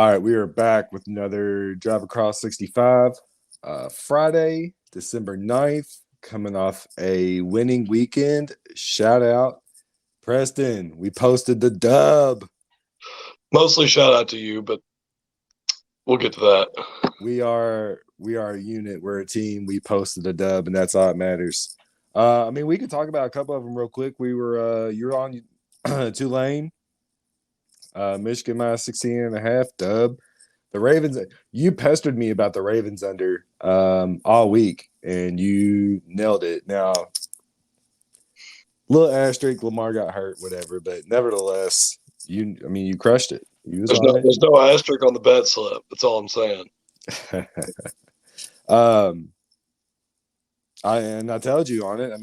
All right, we are back with another Drive Across 65. Friday, December 9th, coming off a winning weekend. Shout out, Preston. We posted the dub. Mostly shout out to you, but we'll get to that. We are a unit. We're a team. We posted a dub, and that's all that matters. We could talk about a couple of them real quick. You're on Tulane, Michigan minus 16.5 dub. The Ravens, you pestered me about the Ravens under all week, and you nailed it. Now, little asterisk, Lamar got hurt, whatever, but nevertheless, you crushed it. You was on There's no asterisk on the bet slip. That's all I'm saying. I told you on it. I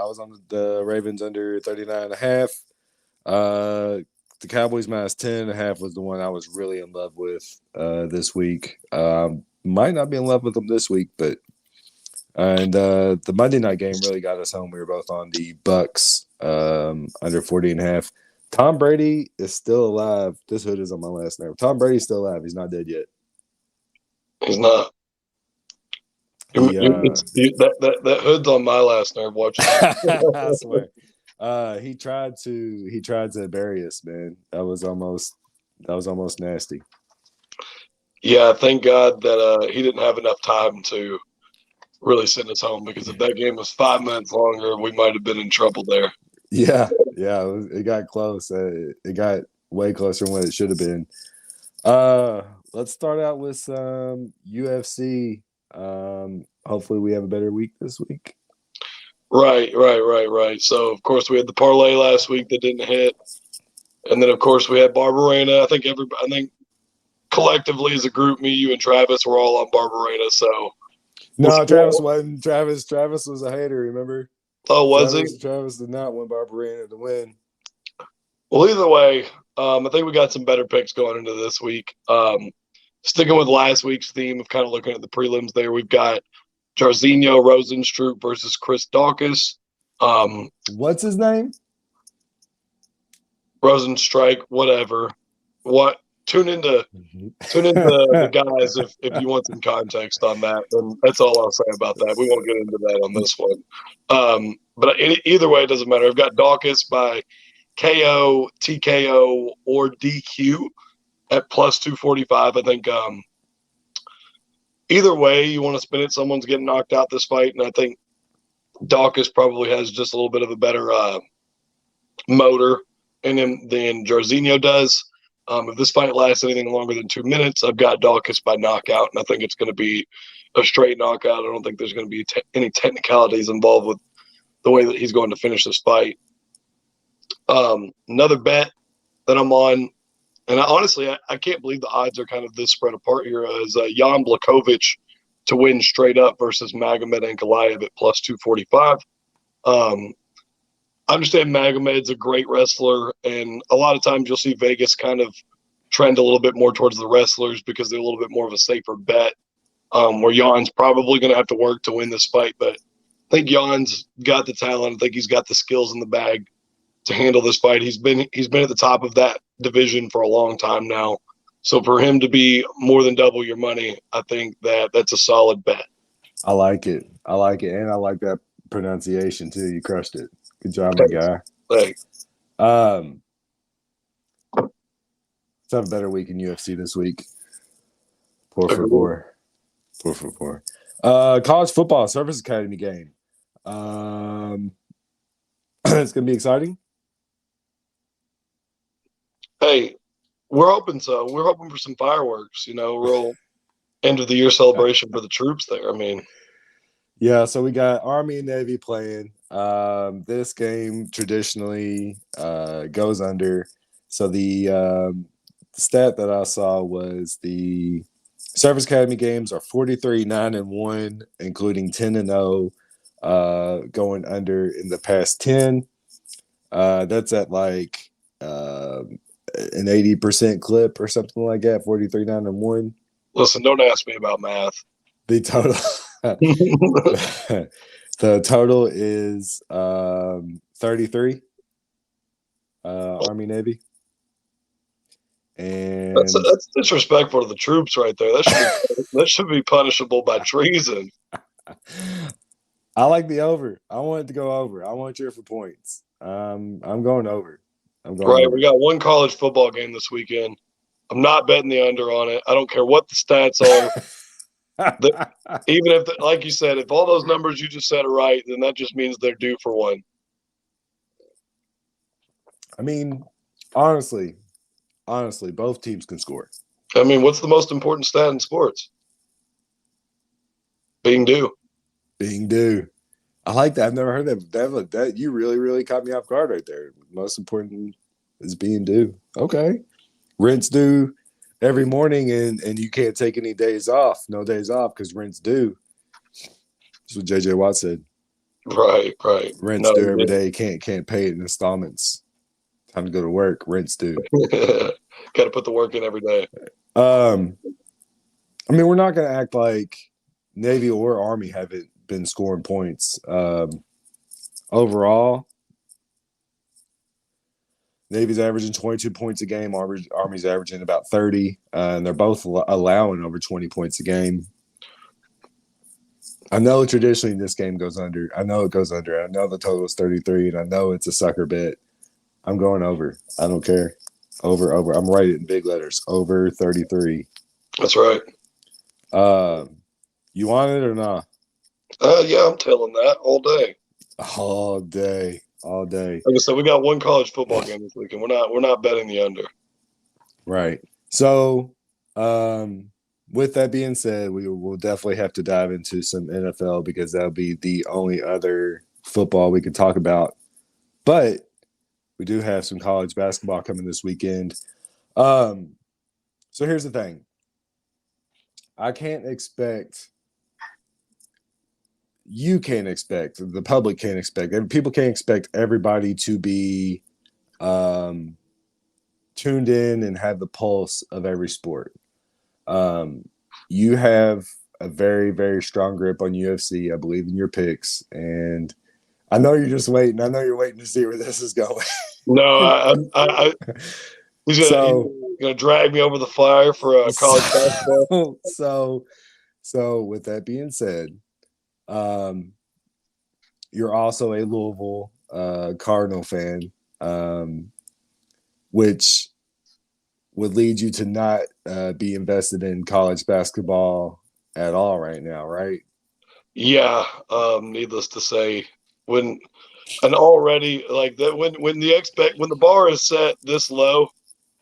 was on the Ravens under 39.5. The Cowboys minus 10.5 was the one I was really in love with this week. Might not be in love with them this week, but the Monday night game really got us home. We were both on the Bucks under 40.5. Tom Brady is still alive. This hood is on my last nerve. Tom Brady's still alive. He's not dead yet. He's not. That hood's on my last nerve watching. I swear. He tried to bury us, man. That was almost nasty. Yeah, thank God that he didn't have enough time to really send us home, because if that game was 5 minutes longer, we might have been in trouble there. Yeah, it got close. It got way closer than what it should have been. Let's start out with some UFC. Hopefully we have a better week this week. Right. So, of course, we had the parlay last week that didn't hit. And then, of course, we had Barberena. I think collectively as a group, me, you, and Travis were all on Barberena. So no, Travis wasn't. Travis was a hater, remember? Oh, was he? Travis did not want Barberena to win. Well, either way, I think we got some better picks going into this week. Sticking with last week's theme of kind of looking at the prelims there, we've got Jairzinho Rozenstruik versus Chris Daukaus. What's his name? Rozenstruik, whatever. Tune into the guys if you want some context on that. And that's all I'll say about that. We won't get into that on this one. But either way, it doesn't matter. I've got Daukaus by KO, TKO, or DQ at plus 245. I think either way you want to spin it, someone's getting knocked out this fight, and I think Daukaus probably has just a little bit of a better motor in him than Jairzinho does. If this fight lasts anything longer than 2 minutes, I've got Daukaus by knockout, and I think it's going to be a straight knockout. I don't think there's going to be any technicalities involved with the way that he's going to finish this fight. Another bet that I'm on, and honestly, I can't believe the odds are kind of this spread apart here, is Jan Blachowicz to win straight up versus Magomed Ankalaev at plus 245. I understand Magomed's a great wrestler, and a lot of times you'll see Vegas kind of trend a little bit more towards the wrestlers because they're a little bit more of a safer bet, where Jan's probably going to have to work to win this fight. But I think Jan's got the talent. I think he's got the skills in the bag to handle this fight. He's been at the top of that division for a long time now. So for him to be more than double your money, I think that's a solid bet. I like it. And I like that pronunciation too. You crushed it. Good job, my guy. Thanks. Let's have a better week in UFC this week. Poor for poor. College football Service Academy game. It's gonna be exciting. Hey, we're hoping so. We're hoping for some fireworks. Real end of the year celebration for the troops there. Yeah, so we got Army and Navy playing. This game traditionally goes under. So the stat that I saw was the Service Academy games are 43-9-1, including 10-0, going under in the past 10. That's at like an 80% clip or something like that. 43-9-1. Listen, don't ask me about math. The total. The total is 33. Army Navy. And That's disrespectful to the troops right there. That should be punishable by treason. I like the over. I want it to go over. I want to cheer for points. I'm going over. I'm going Right, over. we got one college football game this weekend. I'm not betting the under on it. I don't care what the stats are. Even if, like you said, if all those numbers you just said are right, then that just means they're due for one. I mean, honestly, both teams can score. I mean, what's the most important stat in sports? Being due. Being due. I like that. I've never heard that. That you really, really caught me off guard right there. Most important is being due. Okay. Rent's due every morning, and you can't take any days off. No days off because rent's due. That's what JJ Watt said. Right. Rent's due every day. Can't pay it in installments. Time to go to work. Rent's due. Got to put the work in every day. I mean, we're not going to act like Navy or Army haven't been scoring points. Overall, Navy's averaging 22 points a game. Army's averaging about 30, and they're both allowing over 20 points a game. I know traditionally this game goes under. I know it goes under. I know the total is 33, and I know it's a sucker bet. I'm going over. I don't care. Over. I'm writing it in big letters. Over 33. That's right. You want it or not? Yeah, I'm telling that all day. All day. Like I said, we got one college football game this weekend. We're not betting the under. Right. So, with that being said, we will definitely have to dive into some NFL because that'll be the only other football we can talk about. But we do have some college basketball coming this weekend. So here's the thing. You can't expect, the public can't expect, and people can't expect everybody to be tuned in and have the pulse of every sport. You have a very, very strong grip on UFC. I believe in your picks, and I know you're just waiting. I know you're waiting to see where this is going. No, he's gonna drag me over the fire for a college basketball. So with that being said, you're also a Louisville Cardinal fan, which would lead you to not be invested in college basketball at all right now, right? Yeah. Needless to say, when the bar is set this low,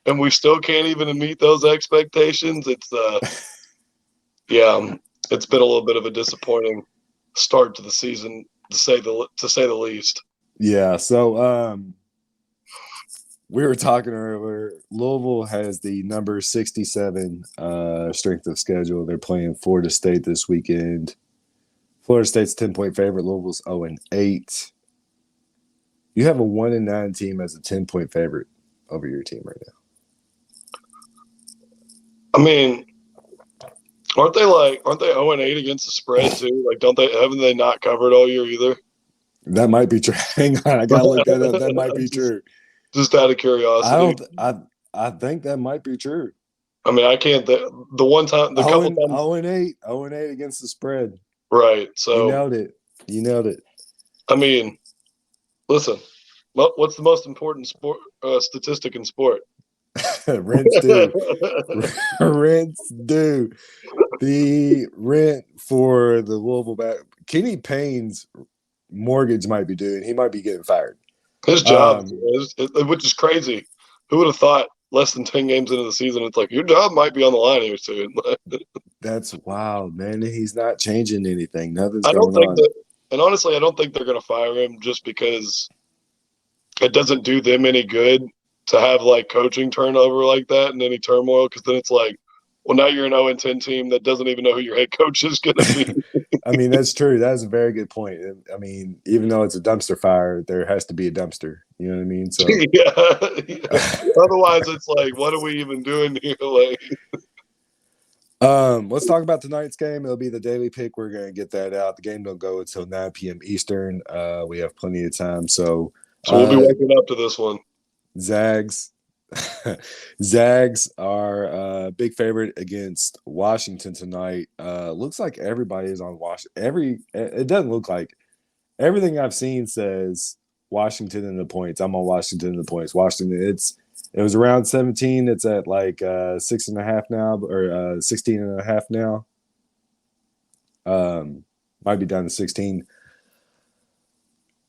and we still can't even meet those expectations, it's it's been a little bit of a disappointing start to the season, to say the least. Yeah. So we were talking earlier. Louisville has the number 67 strength of schedule. They're playing Florida State this weekend. Florida State's 10-point favorite. Louisville's 0-8. You have a 1-9 team as a 10-point favorite over your team right now. I mean, aren't they 0-8 against the spread too? Like, haven't they not covered all year either? That might be true. Hang on, I gotta look that up. That might be true. Just out of curiosity. I think that might be true. I mean, I can't. The couple times 0-8 against the spread. Right. So You nailed it. I mean, listen. What's the most important statistic in sport? Rent's due. Rent's due. The rent for the Louisville Kenny Payne's mortgage might be due, and he might be getting fired. His job, which is crazy. Who would have thought less than 10 games into the season, it's like your job might be on the line here soon. That's wild, man. He's not changing anything. Nothing's I don't going think on. and honestly, I don't think they're going to fire him just because it doesn't do them any good to have like coaching turnover like that and any turmoil. Because then it's like, well, now you're an 0-10 team that doesn't even know who your head coach is going to be. I mean, that's true. That's a very good point. I mean, even though it's a dumpster fire, there has to be a dumpster. You know what I mean? So yeah. Otherwise, it's like, what are we even doing here? Like, let's talk about tonight's game. It'll be the daily pick. We're gonna get that out. The game don't go until 9 p.m. Eastern. We have plenty of time. So we'll be waking up to this one. Zags, Zags are a big favorite against Washington tonight. Looks like everybody is on Washington. It doesn't look like everything I've seen says Washington in the points. I'm on Washington in the points. Washington. It was around 17. It's at like 6.5 now, or 16.5 now. Might be down to 16.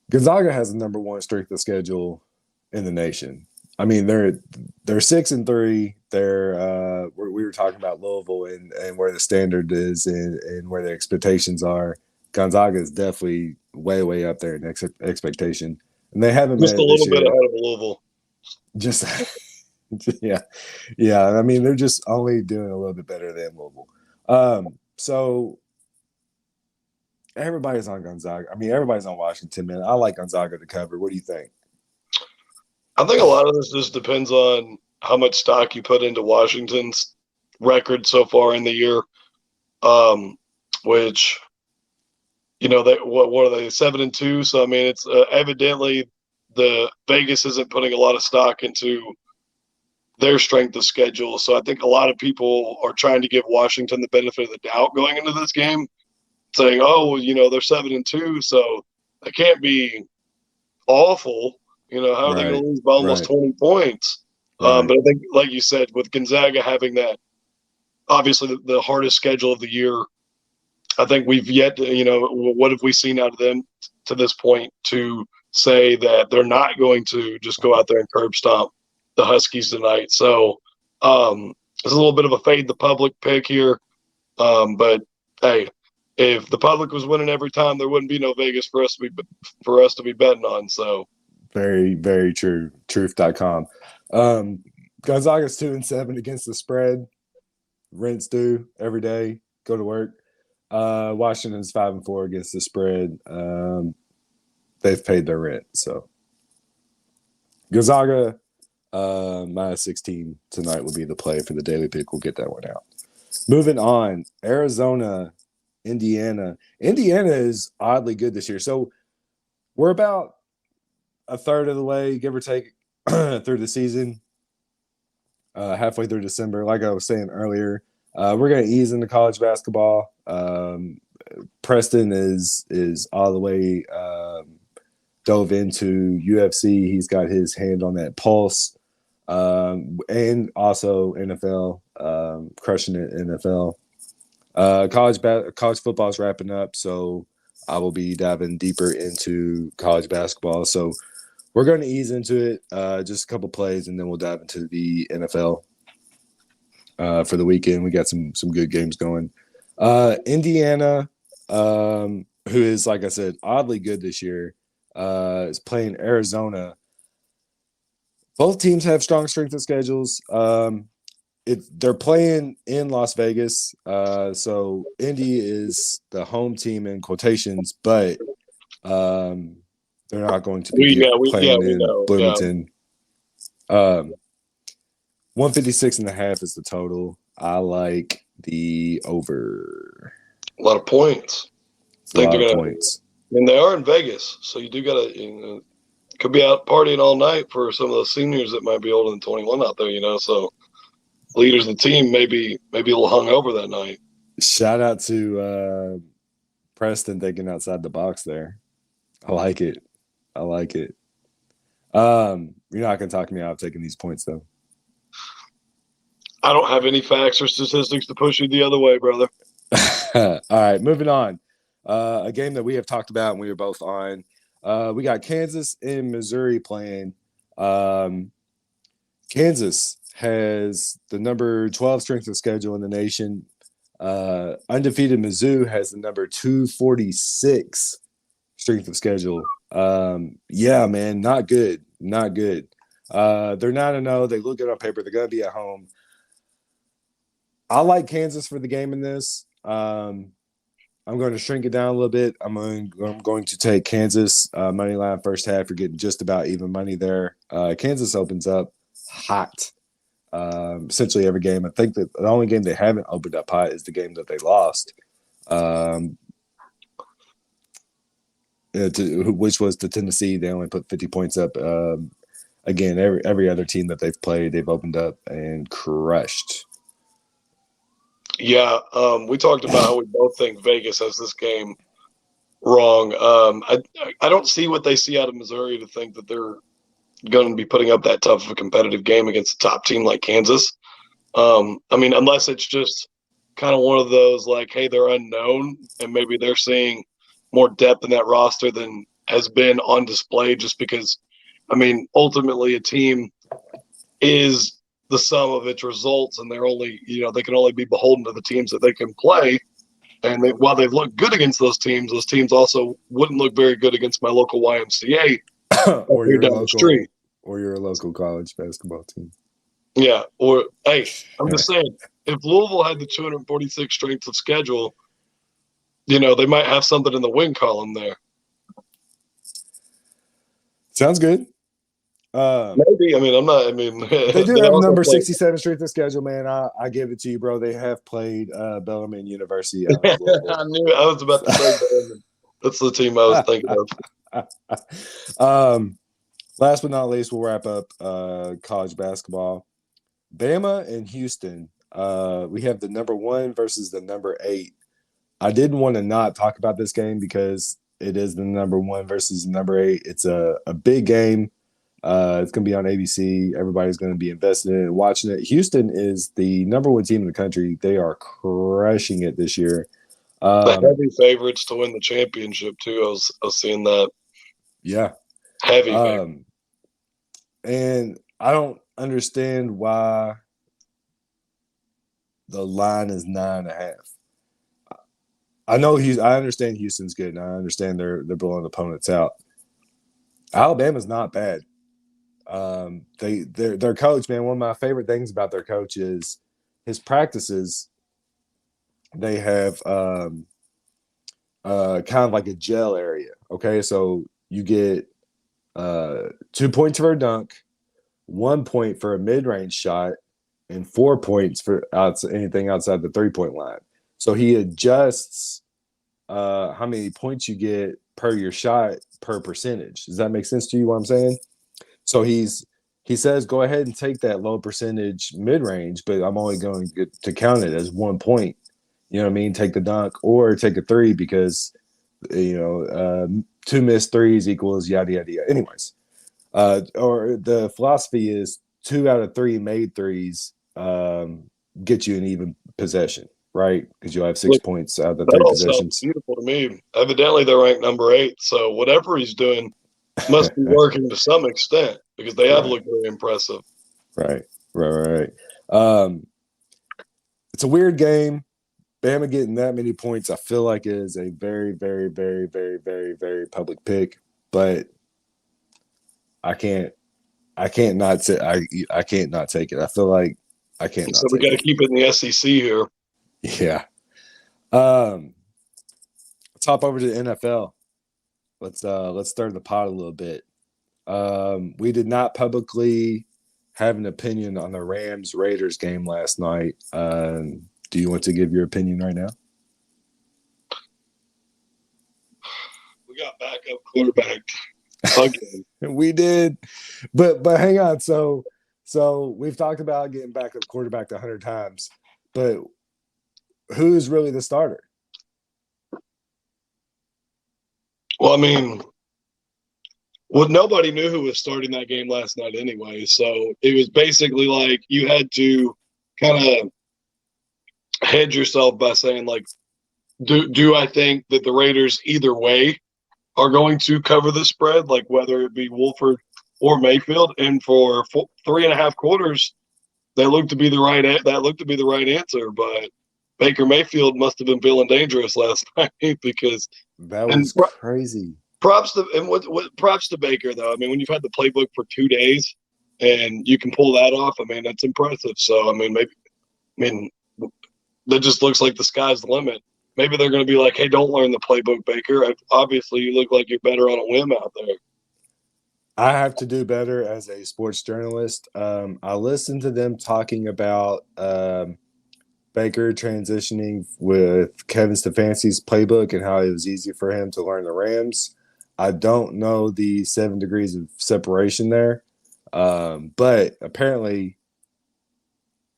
Gonzaga has the number one strength of schedule in the nation. I mean, they're 6-3. They're we were talking about Louisville and where the standard is and where the expectations are. Gonzaga is definitely way up there in expectation, and they haven't met Just a it this little bit year. ahead of Louisville. Just yeah. I mean, they're just only doing a little bit better than Louisville. So everybody's on Gonzaga. I mean, everybody's on Washington, man. I like Gonzaga to cover. What do you think? I think a lot of this just depends on how much stock you put into Washington's record so far in the year, which what are they 7-2? So I mean, it's evidently the Vegas isn't putting a lot of stock into their strength of schedule. So I think a lot of people are trying to give Washington the benefit of the doubt going into this game, saying, "Oh, well, they're 7-2, so they can't be awful. How are they going Right, to lose by almost right, 20 points?" right. But I think, like you said, with Gonzaga having that, obviously the hardest schedule of the year, I think we've yet to, what have we seen out of them to this point to say that they're not going to just go out there and curb stomp the Huskies tonight. So it's a little bit of a fade the public pick here. But hey, if the public was winning every time, there wouldn't be no Vegas for us to be betting on. So Very true. Truth.com. Gonzaga's 2-7 against the spread. Rents due every day. Go to work. Washington's 5-4 against the spread. They've paid their rent. So Gonzaga minus 16 tonight will be the play for the daily pick. We'll get that one out. Moving on, Arizona, Indiana. Indiana is oddly good this year. So we're about a third of the way, give or take, through the season. Halfway through December, like I was saying earlier, we're going to ease into college basketball. Preston is all the way dove into UFC. He's got his hand on that pulse, and also NFL, crushing it. NFL, college football is wrapping up, so I will be diving deeper into college basketball. So we're going to ease into it, just a couple plays, and then we'll dive into the NFL for the weekend. We got some good games going. Indiana, who is, like I said, oddly good this year, is playing Arizona. Both teams have strong strength of schedules. They're playing in Las Vegas, so Indy is the home team in quotations, but they're not going to be playing we in know. Yeah, Bloomington. 156.5 is the total. I like the over. a lot of points. It's I a think lot they're of gonna. points. I mean, they are in Vegas, so you do gotta. Could be out partying all night for some of those seniors that might be older than 21 out there. So leaders of the team maybe a little hungover that night. Shout out to Preston thinking outside the box there. I like it. I like it. You're not gonna talk me out of taking these points though. I don't have any facts or statistics to push you the other way, brother. All right, moving on. A game that we have talked about and we were both on. We got Kansas and Missouri playing. Kansas has the number 12 strength of schedule in the nation. Undefeated Mizzou has the number 246 strength of schedule. Yeah, man, not good. Not good. They're 9-0. They look good on paper. They're going to be at home. I like Kansas for the game in this. I'm going to shrink it down a little bit. I'm going to take Kansas money line first half. You're getting just about even money there. Kansas opens up hot. Essentially every game. I think that the only game they haven't opened up hot is the game that they lost, which was to Tennessee. They only put 50 points up again, every other team that they've played, they've opened up and crushed. Yeah, we talked about how we both think Vegas has this game wrong. I don't see what they see out of Missouri to think that they're going to be putting up that tough of a competitive game against a top team like Kansas. I mean, unless it's just kind of one of those like, hey, they're unknown, and maybe they're seeing more depth in that roster than has been on display. Just because, I mean, ultimately, a team is the sum of its results, and they're only, they can only be beholden to the teams that they can play. And while they've looked good against those teams also wouldn't look very good against my local YMCA or your down local the street. or your local college basketball team. Yeah. Or hey, I'm just saying, if Louisville had the 246 strength of schedule, they might have something in the win column there. Sounds good. Maybe. I mean, I'm not. I mean, they do have number 67 strength of schedule, man. I give it to you, bro. They have played Bellarmine University. Out of Louisville. I knew I was about to say Bellarmine. That's the team I was thinking of. Last but not least, we'll wrap up college basketball. Bama and Houston. We have the number 1 versus the number 8. I didn't want to not talk about this game because it is the number 1 versus the number 8. It's a big game. It's going to be on ABC. Everybody's going to be invested in it and watching it. Houston is the number 1 team in the country. They are crushing it this year. the heavy favorites to win the championship too. I was seeing that. Yeah, heavy. And I don't understand why the line is 9.5. I understand Houston's good, and I understand they're blowing opponents out. Alabama's not bad. Their coach, man, one of my favorite things about their coach is his practices. They have kind of like a gel area. Okay, so you get 2 points for a dunk, 1 point for a mid-range shot, and 4 points for anything outside the 3-point line. So he adjusts how many points you get per your shot per percentage. Does that make sense to you? What I'm saying? So he says, go ahead and take that low percentage mid range, but I'm only going to count it as 1 point. You know what I mean? Take the dunk or take a 3 because 2 missed threes equals yada yada yada. Anyways, or the philosophy is 2 out of 3 made threes get you an even possession, right? Because you'll have 6 points out of the 3 possessions. Beautiful to me. Evidently, they're ranked number 8. So whatever he's doing must be working to some extent because they have looked very impressive. Right. It's a weird game. Bama getting that many points, I feel like it is a very, very, very, very, very, very public pick. But I can't not take it. I feel like I can't. So we got to keep it in the SEC here. Yeah. Let's hop over to the NFL. Let's stir the pot a little bit. We did not publicly have an opinion on the Rams-Raiders game last night. Do you want to give your opinion right now? We got backup quarterback again. We did, but hang on. So we've talked about getting backup quarterback 100 times, but who is really the starter? Well, I mean, nobody knew who was starting that game last night anyway. So it was basically like you had to kind of hedge yourself by saying, like, do I think that the Raiders either way are going to cover the spread, like whether it be Wolford or Mayfield? And for 3.5 quarters, that looked to be the right answer. But Baker Mayfield must have been feeling dangerous last night because that was crazy. Props to Baker though. I mean, when you've had the playbook for 2 days and you can pull that off, I mean, that's impressive. So I mean, that just looks like the sky's the limit. Maybe they're going to be like, hey, don't learn the playbook, Baker. Obviously, you look like you're better on a whim out there. I have to do better as a sports journalist. I listened to them talking about Baker transitioning with Kevin Stefanski's playbook and how it was easy for him to learn the Rams. I don't know the 7 degrees of separation there. But apparently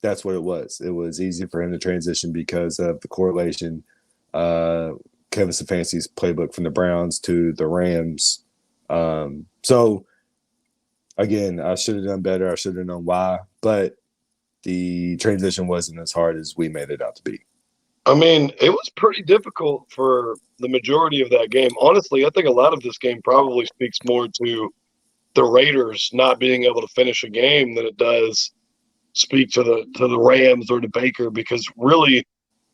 that's what it was. It was easy for him to transition because of the correlation. Uh, Kevin Stefanski's playbook from the Browns to the Rams. So again, I should have done better. I should have known why, but the transition wasn't as hard as we made it out to be. I mean, it was pretty difficult for the majority of that game. Honestly, I think a lot of this game probably speaks more to the Raiders not being able to finish a game than it does speak to the Rams or to Baker, because really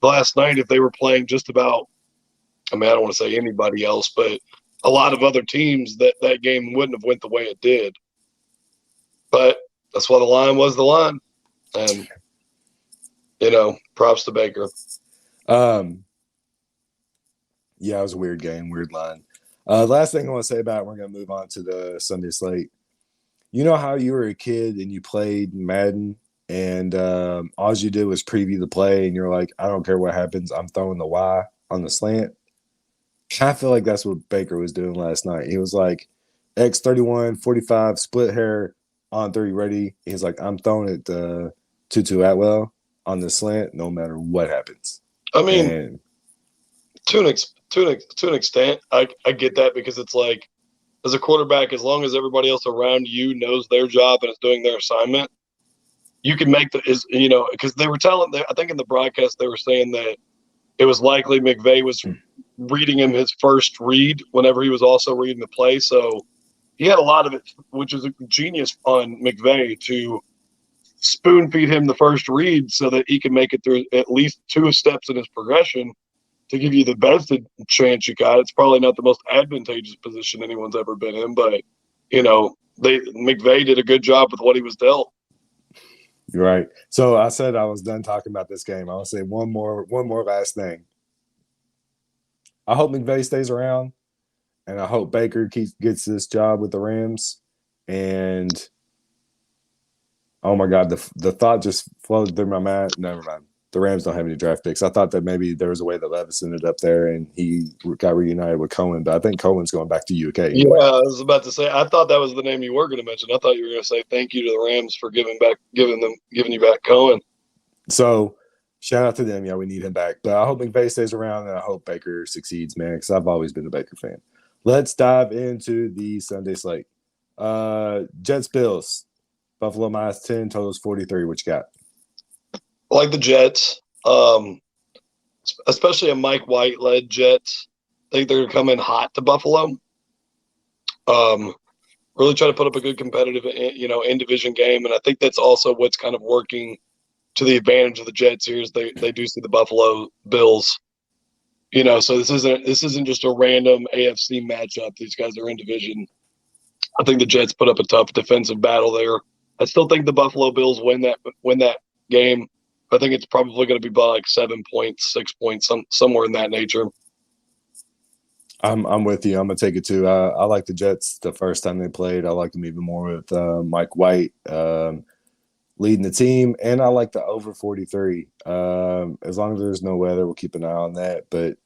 last night, if they were playing just about, I mean, I don't want to say anybody else, but a lot of other teams, that game wouldn't have went the way it did. But that's why the line was the line. And, props to Baker. Yeah, it was a weird game, weird line. Last thing I want to say about it, we're going to move on to the Sunday slate. You know how you were a kid and you played Madden and all you did was preview the play and you're like, I don't care what happens, I'm throwing the Y on the slant. I feel like that's what Baker was doing last night. He was like, X31, 45, split hair, on 3, ready. He's like, I'm throwing it to Tutu Atwell on the slant no matter what happens. I mean, to an extent, I get that, because it's like, as a quarterback, as long as everybody else around you knows their job and is doing their assignment, you can make because they were I think in the broadcast they were saying that it was likely McVay was reading him his first read whenever he was also reading the play. So he had a lot of it, which is a genius on McVay, to spoon feed him the first read so that he can make it through at least 2 steps in his progression to give you the best chance you got. It's probably not the most advantageous position anyone's ever been in, but McVay did a good job with what he was dealt. You're right. So I said I was done talking about this game. I'll say one more last thing. I hope McVay stays around, and I hope Baker gets this job with the Rams. And oh my God, the thought just flowed through my mind. Never mind. The Rams don't have any draft picks. I thought that maybe there was a way that Levis ended up there and he got reunited with Cohen, but I think Cohen's going back to UK. Anyway. Yeah, I was about to say, I thought that was the name you were going to mention. I thought you were going to say thank you to the Rams for giving you back Cohen. So shout out to them. Yeah, we need him back. But I hope McVay stays around and I hope Baker succeeds, man, because I've always been a Baker fan. Let's dive into the Sunday slate. Jets Bills. Buffalo -10, totals 43. What you got? I like the Jets, especially a Mike White-led Jets. I think they're going to come in hot to Buffalo. Really try to put up a good competitive, in-division game, and I think that's also what's kind of working to the advantage of the Jets here is they do see the Buffalo Bills. So this isn't just a random AFC matchup. These guys are in division. I think the Jets put up a tough defensive battle there. I still think the Buffalo Bills win that game. I think it's probably going to be by like 7 points, 6 points, somewhere in that nature. I'm with you. I'm gonna take it too. I like the Jets the first time they played. I like them even more with Mike White leading the team, and I like the over 43. As long as there's no weather, we'll keep an eye on that. But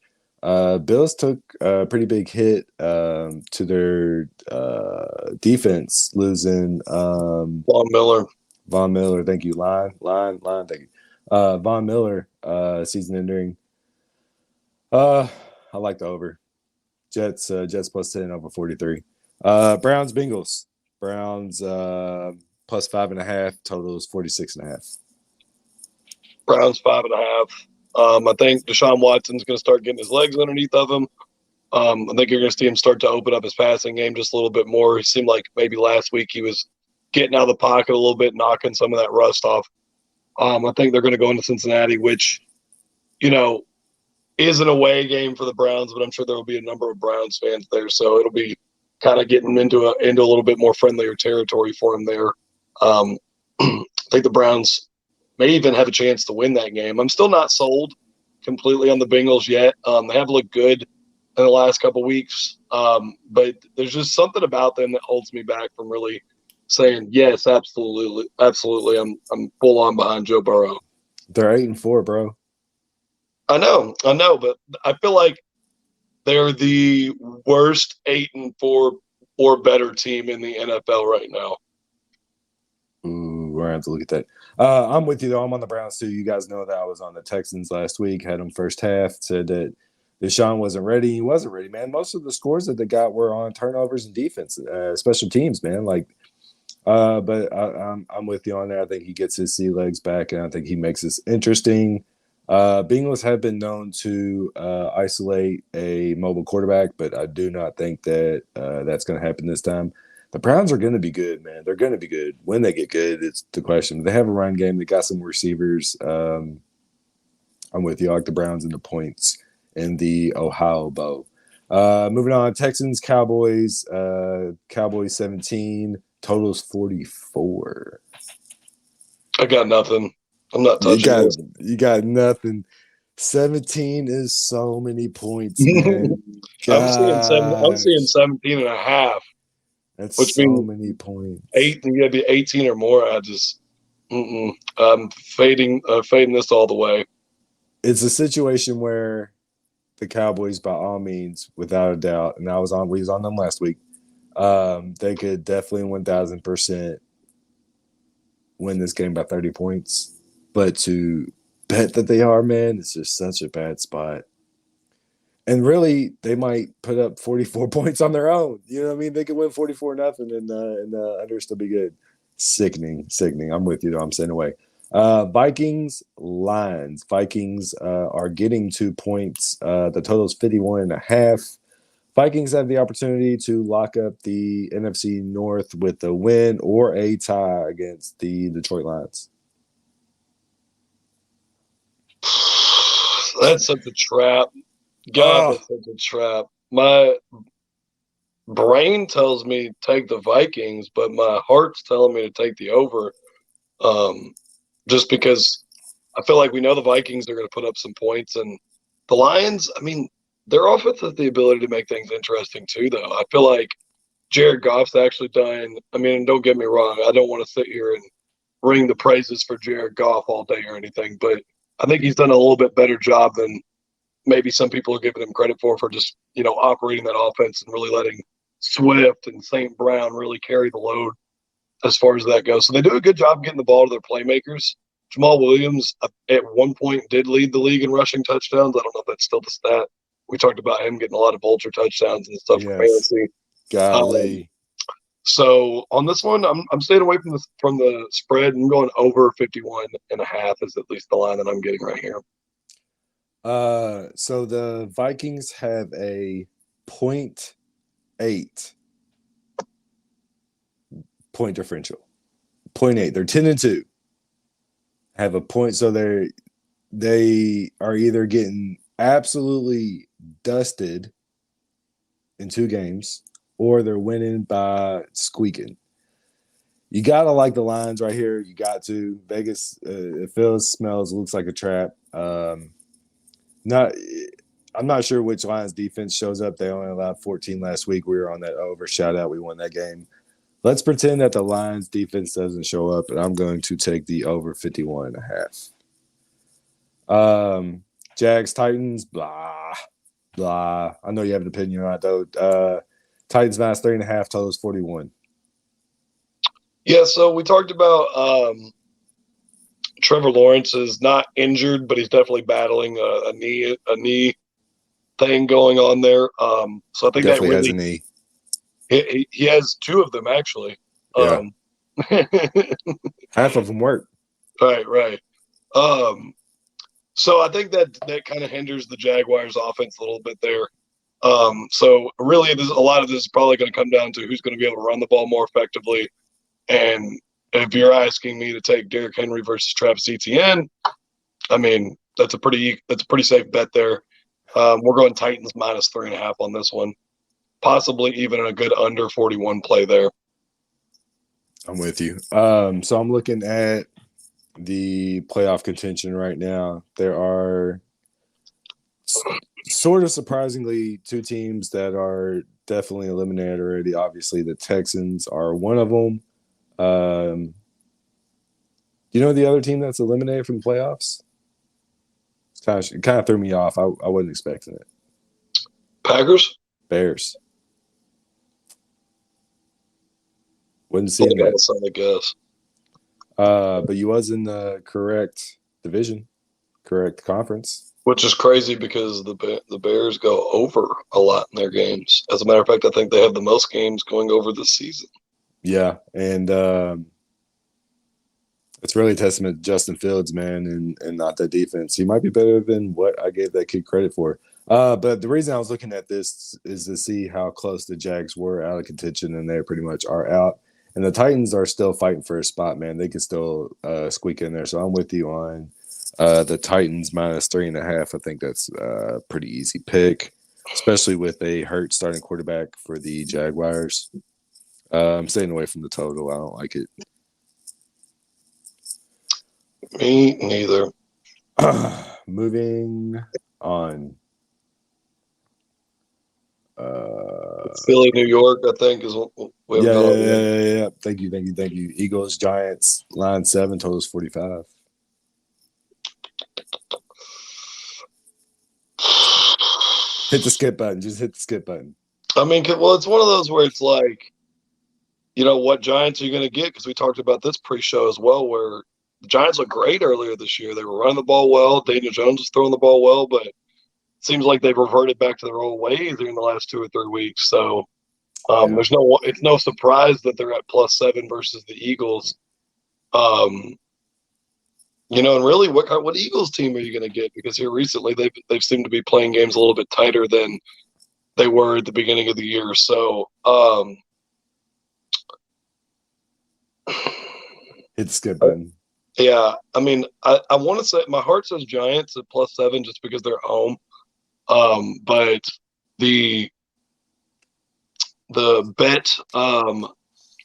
Bills took a pretty big hit to their defense, losing Von Miller. Thank you, line. Thank you, Von Miller. Season ending. I like the over. Jets +10 over 43. Browns Bengals. Browns +5.5. Totals 46.5. Browns 5.5. I think Deshaun Watson's going to start getting his legs underneath of him. I think you're going to see him start to open up his passing game just a little bit more. It seemed like maybe last week he was getting out of the pocket a little bit, knocking some of that rust off. I think they're going to go into Cincinnati, which, is an away game for the Browns, but I'm sure there will be a number of Browns fans there, so it'll be kind of getting into a little bit more friendlier territory for him there. I think the Browns may even have a chance to win that game. I'm still not sold completely on the Bengals yet. They have looked good in the last couple weeks, but there's just something about them that holds me back from really saying yes, absolutely. I'm full on behind Joe Burrow. They're 8-4, bro. I know, but I feel like they're the worst 8-4 or better team in the NFL right now. we're gonna have to look at that. I'm with you though. I'm on the Browns too. You guys know that I was on the Texans last week. Had them first half. Said that Deshaun wasn't ready. He wasn't ready, man. Most of the scores that they got were on turnovers and defense, special teams, man. But I'm with you on that. I think he gets his sea legs back, and I think he makes this interesting. Bengals have been known to isolate a mobile quarterback, but I do not think that that's going to happen this time. The Browns are going to be good, man. They're going to be good. When they get good, it's the question. They have a run game. They got some receivers. I'm with you. I like the Browns and the points in the Ohio Bowl. Moving on, Texans, Cowboys. Cowboys 17, totals 44. I got nothing. I'm not touching this. You got nothing. 17 is so many points, man. I'm seeing Gosh. 17 and a half, That's which so means many points. 8. You gotta be 18 or more. I'm fading this all the way. It's a situation where the Cowboys, by all means, without a doubt, and we was on them last week. They could definitely 1,000% win this game by 30 points. But to bet that they are, man, it's just such a bad spot. And really, they might put up 44 points on their own. You know what I mean? They could win 44-0 and under still be good. Sickening. I'm with you, though. I'm staying away. Vikings, Lions. Vikings are getting 2 points. The total is 51.5. Vikings have the opportunity to lock up the NFC North with a win or a tie against the Detroit Lions. That's such a trap. God, that's such a trap. My brain tells me take the Vikings, but my heart's telling me to take the over. Just because I feel like we know the Vikings are going to put up some points, and the Lions, I mean, their offense has the ability to make things interesting too, though. I feel like Jared Goff's actually done. I mean, don't get me wrong. I don't want to sit here and ring the praises for Jared Goff all day or anything, but I think he's done a little bit better job than maybe some people are giving him credit for just, operating that offense and really letting Swift and St. Brown really carry the load as far as that goes. So they do a good job getting the ball to their playmakers. Jamal Williams at one point did lead the league in rushing touchdowns. I don't know if that's still the stat. We talked about him getting a lot of vulture touchdowns and stuff for fantasy. Golly. So on this one, I'm staying away from the spread. I'm going over 51.5 is at least the line that I'm getting right here. So the Vikings have a 0.8 point differential. 0.8. They're 10-2. Have a point, so they are either getting absolutely dusted in 2 games, or they're winning by squeaking. You gotta like the lines right here. You got to. Vegas. It smells, looks like a trap. I'm not sure which Lions defense shows up. They only allowed 14 last week. We were on that over. Shout out, we won that game. Let's pretend that the Lions defense doesn't show up, and I'm going to take the over 51.5. Jags, Titans, blah, blah. I know you have an opinion on it, though. Titans minus 3.5, totals 41. Yeah, so we talked about Trevor Lawrence is not injured, but he's definitely battling a knee thing going on there. So I think Definitely that really has a knee. He has 2 of them actually. Yeah. Half of them work. Right. So I think that kind of hinders the Jaguars' offense a little bit there. So really, a lot of this is probably going to come down to who's going to be able to run the ball more effectively. And if you're asking me to take Derrick Henry versus Travis Etienne, I mean that's a pretty safe bet there. We're going Titans minus 3.5 on this one. Possibly even a good under 41 play there. I'm with you. So I'm looking at the playoff contention right now. There are sort of surprisingly 2 teams that are definitely eliminated already. Obviously, the Texans are one of them. You know the other team that's eliminated from the playoffs? It kind of threw me off. I wasn't expecting it. Packers? Bears. Wouldn't see that. I guess. But you was in the correct division, correct conference. Which is crazy because the Bears go over a lot in their games. As a matter of fact, I think they have the most games going over this season. Yeah, and it's really a testament to Justin Fields, man, and not that defense. He might be better than what I gave that kid credit for. But the reason I was looking at this is to see how close the Jags were out of contention, and they pretty much are out. And the Titans are still fighting for a spot, man. They can still squeak in there. So I'm with you on the Titans -3.5. I think that's a pretty easy pick, especially with a hurt starting quarterback for the Jaguars. I'm staying away from the total. I don't like it. Me neither. Moving on. Philly, New York, I think is what we haven't gone over yet. Yeah. Thank you. Eagles, Giants, line 7, totals 45. Hit the skip button. Just hit the skip button. I mean, well, it's one of those where it's like, you know, what Giants are you going to get? Because we talked about this pre-show as well, where the Giants looked great earlier this year. They were running the ball well. Daniel Jones was throwing the ball well, but it seems like they've reverted back to their old ways in the last 2 or 3 weeks. So it's no surprise that they're at +7 versus the Eagles. You know, and really, what Eagles team are you going to get? Because here recently they've seemed to be playing games a little bit tighter than they were at the beginning of the year. So hit the skip button. Yeah, I mean, I want to say my heart says Giants at +7 just because they're at home. But the bet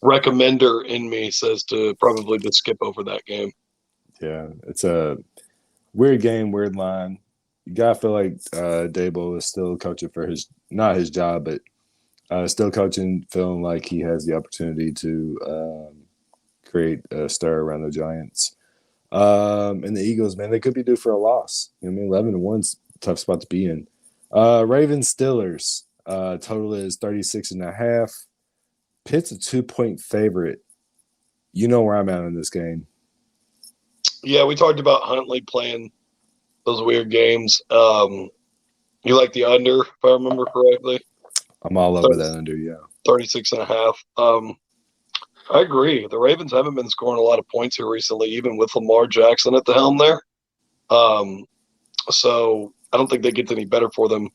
recommender in me says to probably just skip over that game. Yeah, it's a weird game, weird line. You gotta feel like Dable is still coaching for not his job, but still coaching, feeling like he has the opportunity to create a stir around the Giants. And the Eagles, man, they could be due for a loss. I mean, 11-1's a tough spot to be in. Ravens Steelers, total is 36.5. Pitt's a 2-point favorite. You know where I'm at in this game. Yeah, we talked about Huntley playing those weird games. You like the under, if I remember correctly? I'm all over that under, yeah. 36.5. I agree. The Ravens haven't been scoring a lot of points here recently, even with Lamar Jackson at the helm there. So I don't think that gets any better for them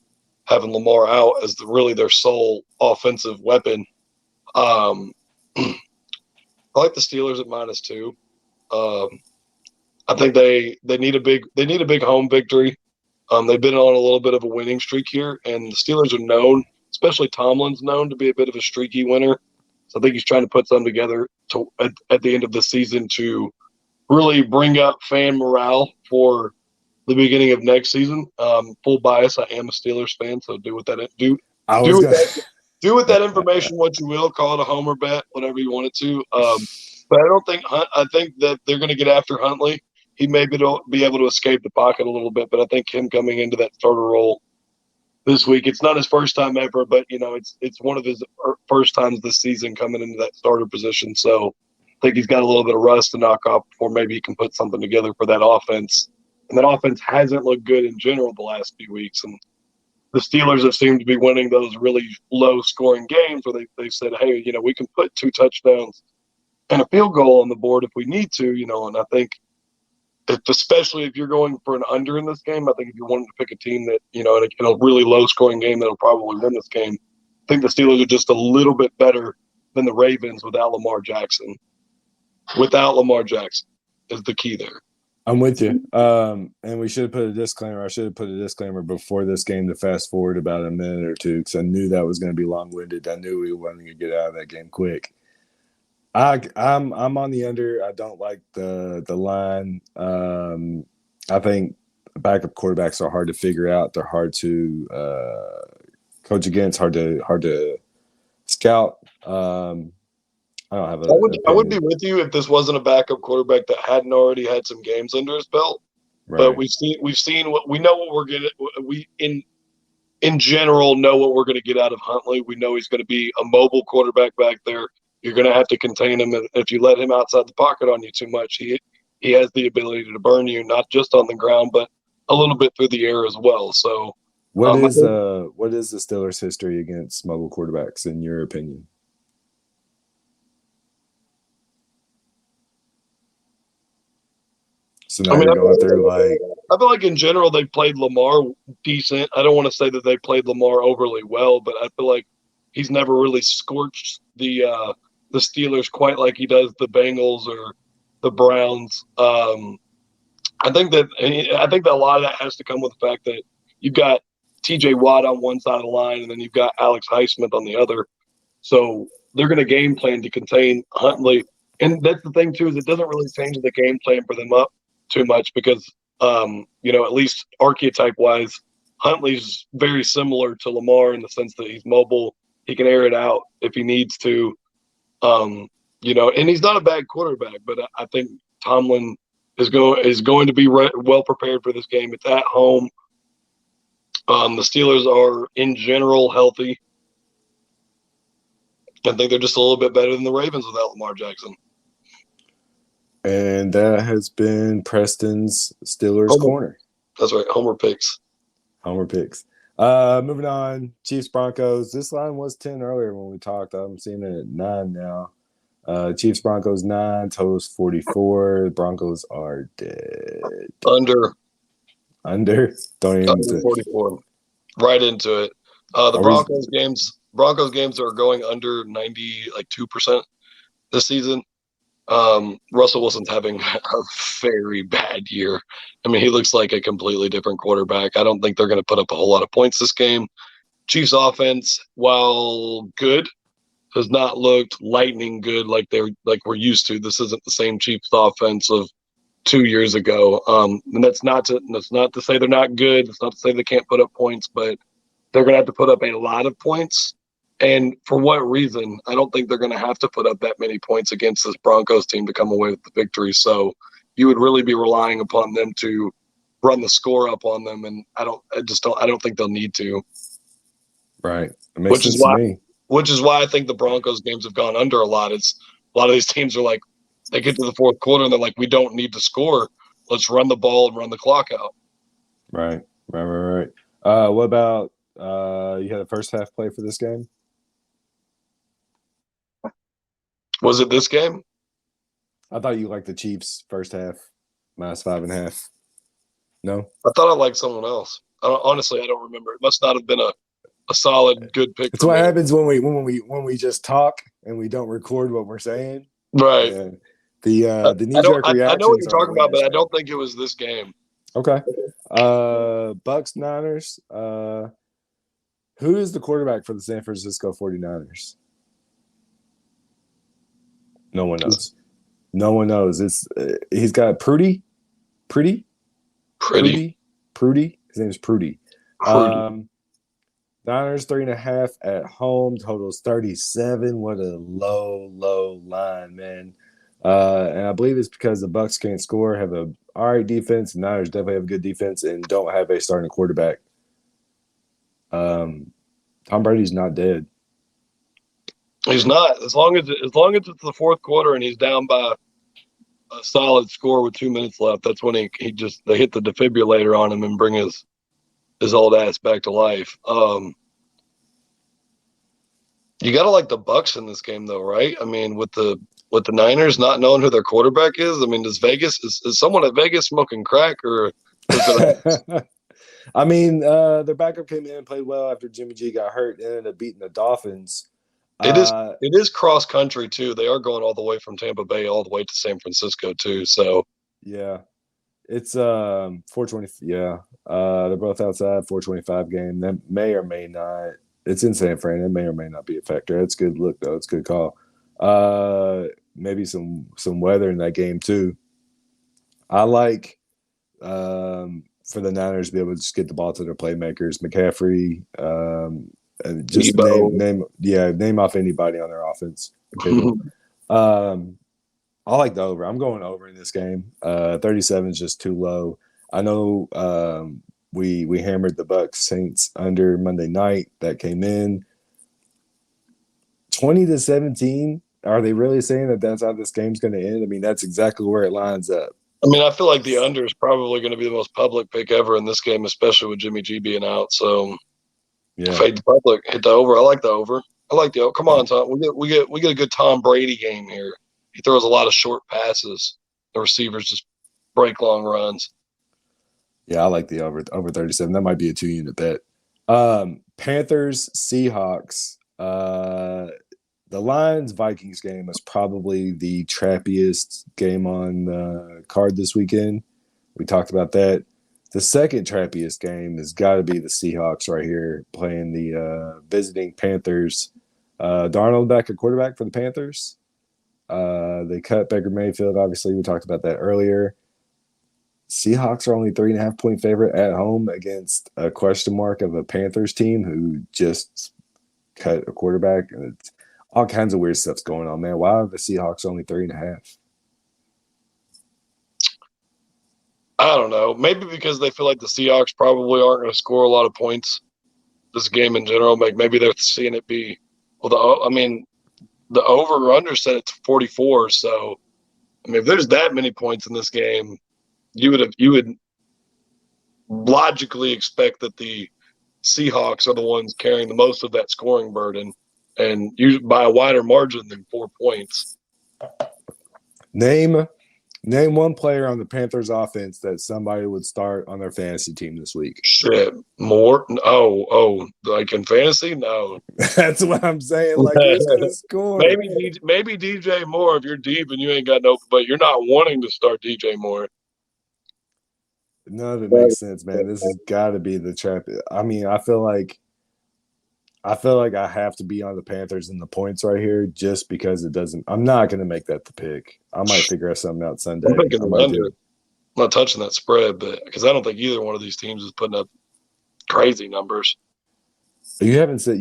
having Lamar out as really their sole offensive weapon. I like the Steelers at -2. I think they need a big home victory. They've been on a little bit of a winning streak here, and the Steelers are known, especially Tomlin's known to be a bit of a streaky winner. So I think he's trying to put something together at the end of the season to really bring up fan morale for the beginning of next season. Full bias, I am a Steelers fan, so do with that information what you will. Call it a homer bet, whatever you want it to. But I think that they're going to get after Huntley. He may be able to escape the pocket a little bit, but I think him coming into that starter role this week, it's not his first time ever, but you know, it's one of his first times this season coming into that starter position. So I think he's got a little bit of rust to knock off before maybe he can put something together for that offense. And that offense hasn't looked good in general the last few weeks. And the Steelers have seemed to be winning those really low-scoring games where they said, hey, you know, we can put 2 touchdowns and a field goal on the board if we need to, you know. And I think especially if you're going for an under in this game, I think if you're wanting to pick a team that, you know, in a really low-scoring game that'll probably win this game, I think the Steelers are just a little bit better than the Ravens without Lamar Jackson. Without Lamar Jackson is the key there. I'm with you. And we should have put a disclaimer. I should have put a disclaimer before this game to fast forward about a minute or two because I knew that was going to be long-winded. I knew we wanted to get out of that game quick. I'm on the under. I don't like the line. I think backup quarterbacks are hard to figure out. They're hard to coach against. Hard to scout. I don't have I would be with you if this wasn't a backup quarterback that hadn't already had some games under his belt. Right. But we've seen what we know what we're gonna in general know what we're gonna get out of Huntley. We know he's gonna be a mobile quarterback back there. you're going to have to contain him. And if you let him outside the pocket on you too much, he has the ability to burn you, not just on the ground, but a little bit through the air as well. So, What I is think, what is the Steelers' history against mobile quarterbacks in your opinion? So now I mean, you're going through like I feel like in general they played Lamar decent. I don't want to say that they played Lamar overly well, but I feel like he's never really scorched the Steelers quite like he does the Bengals or the Browns. I think that a lot of that has to come with the fact that you've got T.J. Watt on one side of the line, and then you've got Alex Highsmith on the other. So they're going to game plan to contain Huntley, and that's the thing too is it doesn't really change the game plan for them up too much because at least archetype wise, Huntley's very similar to Lamar in the sense that he's mobile, he can air it out if he needs to, and he's not a bad quarterback, but I think Tomlin is going to be well prepared for this game. It's at home. The Steelers are in general healthy. I think they're just a little bit better than the Ravens without Lamar Jackson. and that has been Preston's Steelers Corner. That's right. Homer picks. Homer picks. Moving on, Chiefs Broncos. This line was 10 earlier when we talked. I'm seeing it at 9 now. Chiefs Broncos 9, totals 44. The Broncos are dead. Under Don't even under 44. Right into it. The Broncos games are going under 92% this season. Russell Wilson's having a very bad year. I mean, he looks like a completely different quarterback. I don't think they're going to put up a whole lot of points this game. Chiefs offense, while good, has not looked lightning good like we're used to. This isn't the same Chiefs offense of 2 years ago. And that's not to say they're not good. It's not to say they can't put up points, but they're going to have to put up a lot of points. And for what reason? I don't think they're going to have to put up that many points against this Broncos team to come away with the victory. So you would really be relying upon them to run the score up on them, and I don't think they'll need to. Right. It makes sense to me. Which is why I think the Broncos games have gone under a lot. It's a lot of these teams are like, they get to the fourth quarter and they're like, we don't need to score. Let's run the ball and run the clock out. Right. What about you had a first half play for this game? Was it this game? I thought you liked the Chiefs first half, -5.5. No? I thought I liked someone else. Honestly, I don't remember. It must not have been a solid, good pick. It's what happens when we just talk and we don't record what we're saying. Right. Yeah. The knee-jerk reaction. I know what you're talking about, but I don't think it was this game. Okay. Bucks Niners. Who is the quarterback for the San Francisco 49ers? No one knows. No one knows. He's got Prudy. His name is Prudy. Niners 3.5 at home. Totals 37. What a low line, man. And I believe it's because the Bucks can't score, have a all right defense. The Niners definitely have a good defense and don't have a starting quarterback. Tom Brady's not dead. He's not. As long as it's the fourth quarter and he's down by a solid score with 2 minutes left, that's when they hit the defibrillator on him and bring his old ass back to life. You gotta like the Bucks in this game though, right? I mean, with the Niners not knowing who their quarterback is, I mean, is someone at Vegas smoking crack or? I mean, their backup came in and played well after Jimmy G got hurt and ended up beating the Dolphins. It is cross country too. They are going all the way from Tampa Bay all the way to San Francisco too. So yeah, it's 420. Yeah, they're both outside. 425 game. That may or may not. It's in San Fran. It may or may not be a factor. It's a good look though. It's a good call. Maybe some weather in that game too. I like for the Niners to be able to just get the ball to their playmakers. McCaffrey. Just name off anybody on their offense. I like the over. I'm going over in this game. 37 is just too low. I know we hammered the Bucks Saints under Monday night. That came in 20-17 Are they really saying that that's how this game's going to end? I mean, that's exactly where it lines up. I mean, I feel like the under is probably going to be the most public pick ever in this game, especially with Jimmy G being out. So Yeah. fade the public, hit the over. I like the over. I like the over. Come on, Tom. We get a good Tom Brady game here. He throws a lot of short passes. The receivers just break long runs. Yeah, I like the over 37. That might be a 2-unit bet. Panthers, Seahawks. The Lions Vikings game was probably the trappiest game on the card this weekend. We talked about that. The second trappiest game has got to be the Seahawks right here playing the visiting Panthers. Darnold back at quarterback for the Panthers. They cut Baker Mayfield. Obviously, we talked about that earlier. Seahawks are only 3.5-point favorite at home against a question mark of a Panthers team who just cut a quarterback. And it's all kinds of weird stuff's going on, man. Why are the Seahawks only 3.5? I don't know. Maybe because they feel like the Seahawks probably aren't going to score a lot of points this game in general. Maybe they're seeing it be well. The over under set it to 44. So I mean, if there's that many points in this game, you would logically expect that the Seahawks are the ones carrying the most of that scoring burden, and usually by a wider margin than 4 points. Name one player on the Panthers offense that somebody would start on their fantasy team this week. Shit, more? Oh, like in fantasy? No. That's what I'm saying. Like, who's going to score? Maybe DJ Moore if you're deep and you ain't got no, but you're not wanting to start DJ Moore. None of it makes sense, man. This has got to be the trap. I mean, I feel like I have to be on the Panthers in the points right here just because it doesn't. I'm not going to make that the pick. I might figure something out Sunday. I'm thinking the under. I'm not touching that spread, but because I don't think either one of these teams is putting up crazy numbers. You haven't said,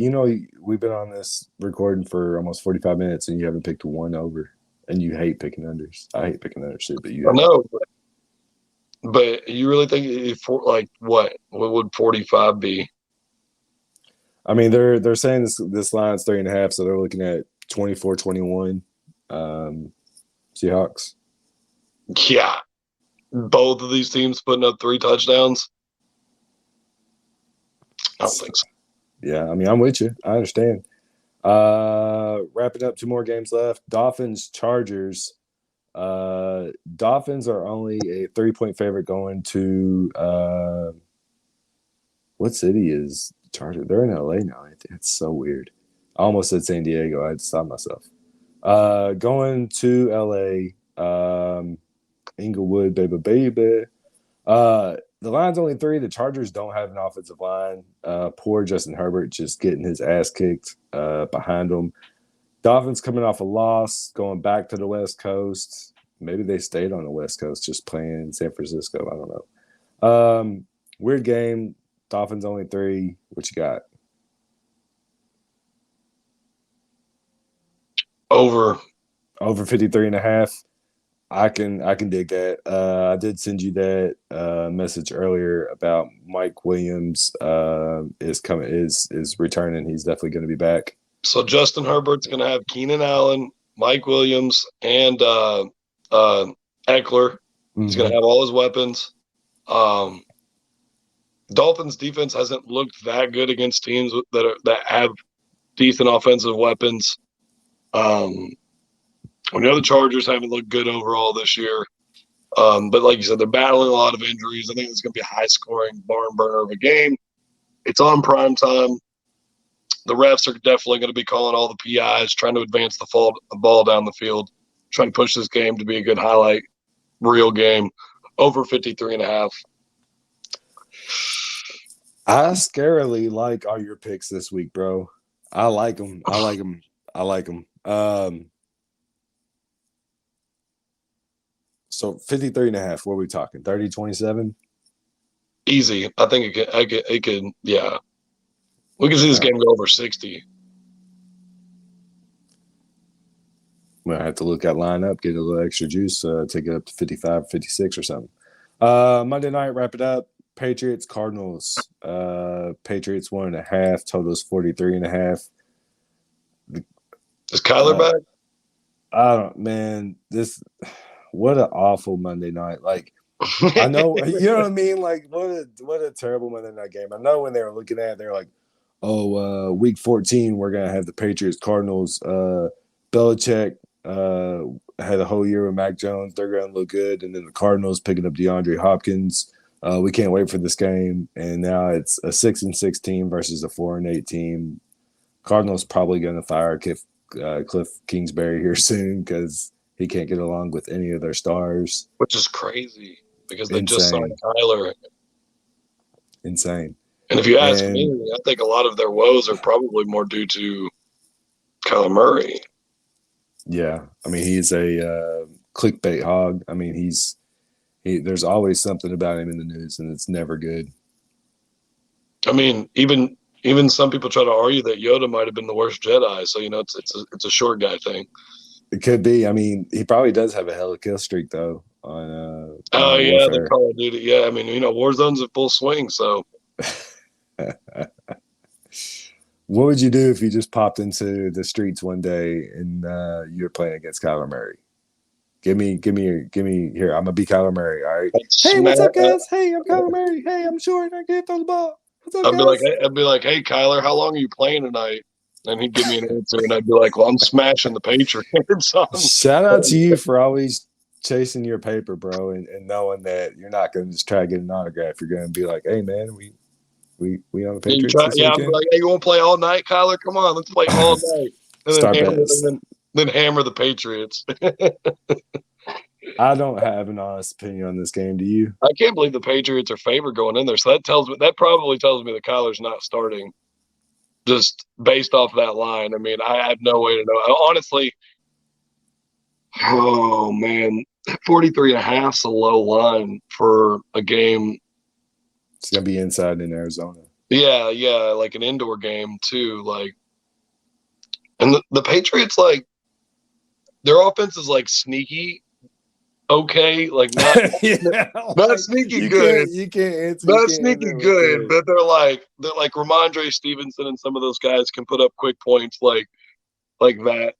we've been on this recording for almost 45 minutes and you haven't picked one over, and you hate picking unders. I hate picking unders too, but you. I know, but you really think what would 45 be? I mean, they're saying this line's 3.5, so they're looking at 24-21 Seahawks. Yeah. Both of these teams putting up 3 touchdowns? I don't think so. Yeah, I mean, I'm with you. I understand. Wrapping up 2 more games left. Dolphins, Chargers. Dolphins are only a 3-point favorite going to what city is Chargers? They're in LA now. It's so weird. I almost said San Diego. I had to stop myself. Going to LA. Inglewood, baby. The line's only 3. The Chargers don't have an offensive line. Poor Justin Herbert just getting his ass kicked behind him. Dolphins coming off a loss, going back to the West Coast. Maybe they stayed on the West Coast just playing in San Francisco. I don't know. Weird game. Dolphins only 3. What you got? Over 53.5. I can dig that. I did send you that message earlier about Mike Williams is returning. He's definitely going to be back. So Justin Herbert's going to have Keenan Allen, Mike Williams, and Eckler. He's going to have all his weapons. Dolphins defense hasn't looked that good against teams that have decent offensive weapons. The Chargers haven't looked good overall this year. But like you said, they're battling a lot of injuries. I think it's going to be a high-scoring barn burner of a game. It's on prime time. The refs are definitely going to be calling all the PIs, trying to advance the ball down the field, trying to push this game to be a good highlight, real game. Over 53.5. I scarily like all your picks this week, bro. I like them. So 53.5. What are we talking? 30-27? Easy. I think it could. Yeah. We can see this game go over 60. I'm going to have to look at line up, get a little extra juice, take it up to 55, 56 or something. Monday night, wrap it up. Patriots, Cardinals. Patriots 1.5. Totals 43.5. Is Kyler back? I don't, man. What an awful Monday night. Like, I know, you know what I mean. Like, what a terrible Monday night game. I know when they were looking at it, they're like, oh, week 14, we're gonna have the Patriots Cardinals. Belichick had a whole year with Mac Jones. They're gonna look good, and then the Cardinals picking up DeAndre Hopkins. We can't wait for this game. And now it's a 6-6 team versus a 4-8 team. Cardinals probably going to fire Cliff Kingsbury here soon because he can't get along with any of their stars. Which is crazy because they just signed Insane. Kyler. Insane. And if you ask And me, I think a lot of their woes are probably more due to Kyler Murray. yeah, I mean, he's a clickbait hog. I mean, there's always something about him in the news, and it's never good. I mean, even some people try to argue that Yoda might have been the worst Jedi. So it's a short guy thing. It could be. I mean, he probably does have a hell of a kill streak though on Oh Modern yeah, the Warfare. Call of Duty. Yeah, I mean, Warzone's in full swing. So What would you do if you just popped into the streets one day and you were playing against Kyler Murray? Give me here. I'm gonna be Kyler Murray. All right. Hey, what's up, guys? Hey, I'm Kyler Murray. Hey, I'm short. I can't throw the ball. What's up, guys? I'd be like, hey Kyler, how long are you playing tonight? And he'd give me an answer, and I'd be like, well, I'm smashing the Patriots. Shout out to you for always chasing your paper, bro, and knowing that you're not gonna just try to get an autograph. You're gonna be like, hey, man, we on the Patriots this I'd be weekend. like, hey, you want to play all night, Kyler? Come on, let's play all night, and then hammer the Patriots. I don't have an honest opinion on this game. Do you? I can't believe the Patriots are favored going in there. So that probably tells me that Kyler's not starting just based off that line. I mean, I have no way to know. Honestly, oh man, 43.5 is a low line for a game. It's gonna be inside in Arizona. Yeah, like an indoor game too. Like, and the Patriots, like, their offense is like sneaky. Okay, like not not sneaky good. You can't answer. Not sneaky good, but they're like Ramondre Stevenson and some of those guys can put up quick points like that.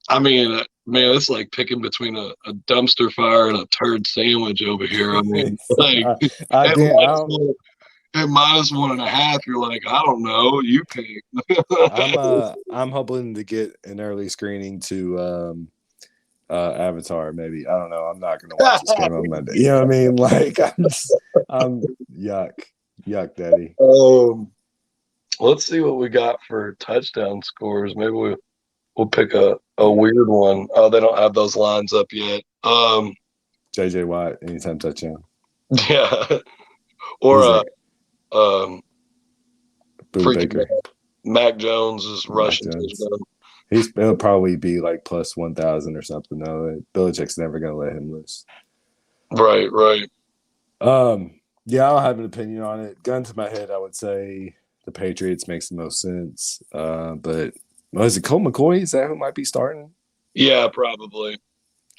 I mean, man, it's like picking between a dumpster fire and a turd sandwich over here. I mean, like at -1.5, you're like, I don't know, you pick. I'm hoping to get an early screening to Avatar, maybe. I don't know. I'm not gonna watch this game on Monday. You know what I mean? Like I'm yuck, daddy. Let's see what we got for touchdown scores. Maybe we'll pick a weird one. Oh, they don't have those lines up yet. JJ Watt, anytime touchdown. Yeah. Or Baker. Mac Jones is rushing touchdown. It'll probably be like plus 1,000 or something. Though Belichick's never gonna let him loose. Right. Yeah, I don't have an opinion on it. Gun to my head, I would say the Patriots makes the most sense. But is it Colt McCoy? Is that who might be starting? Yeah, probably.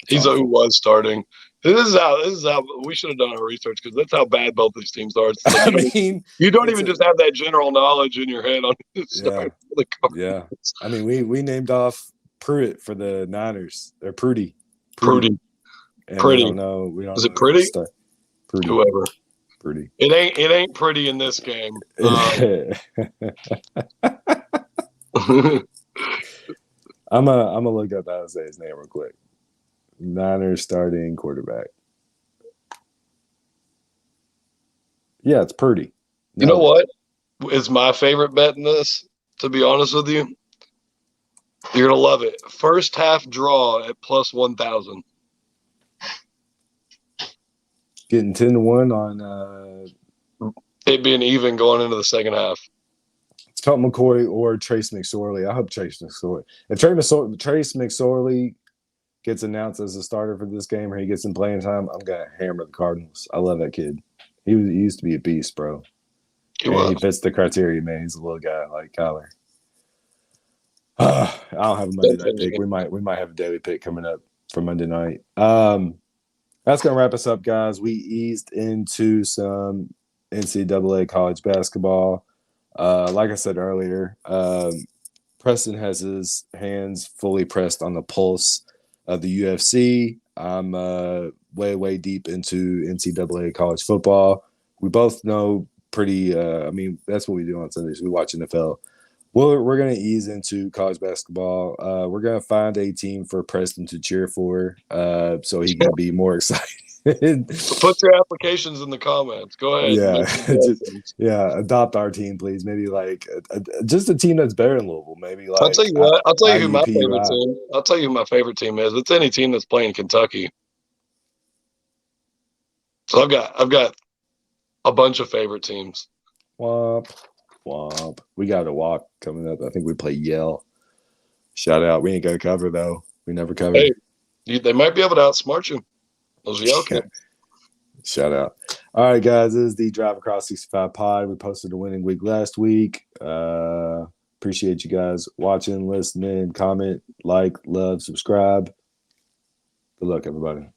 He's who was starting. This is how we should have done our research because that's how bad both these teams are. Like, you don't even just have that general knowledge in your head on the yeah. I mean, we named off Pruitt for the Niners. They're Prudy. And We don't know. Is it Prudy? Prudy. Whoever. Prudy. It ain't pretty in this game. I'm gonna look up Isaiah's name real quick. Niners starting quarterback. Yeah, it's Purdy. You know what is my favorite bet in this? To be honest with you, you're gonna love it. First half draw at plus 1,000. Getting 10-1 on it being even going into the second half. It's Colt McCoy or Trace McSorley. I hope Trace McSorley. If Trace McSorley gets announced as a starter for this game or he gets in playing time, I'm gonna hammer the Cardinals. I love that kid. He used to be a beast, bro. He fits the criteria, man. He's a little guy like Kyler. I don't have a Monday night pick. We might have a daily pick coming up for Monday night. That's gonna wrap us up, guys. We eased into some NCAA college basketball. Like I said earlier, Preston has his hands fully pressed on the pulse of the UFC. I'm way deep into NCAA college football. We both know pretty. I mean, that's what we do on Sundays. We watch NFL. We're going to ease into college basketball. We're going to find a team for Preston to cheer for, so he can be more excited. Put your applications in the comments. Go ahead and Yeah, make some yeah. Adopt our team, please. Maybe like just a team that's better in Louisville. Maybe I'll tell like you what. I'll tell you who my favorite IUPUI. team. I'll tell you who my favorite team is. It's any team that's playing Kentucky. So I've got a bunch of favorite teams. Womp womp. We got a walk coming up. I think we play Yale. Shout out. We ain't got to cover though. We never cover. Hey, they might be able to outsmart you. Those Yale Yeah. kids. Shout out. All right, guys. This is the Drive Across 65 pod. We posted a winning week last week. Appreciate you guys watching, listening, comment, like, love, subscribe. Good luck, everybody.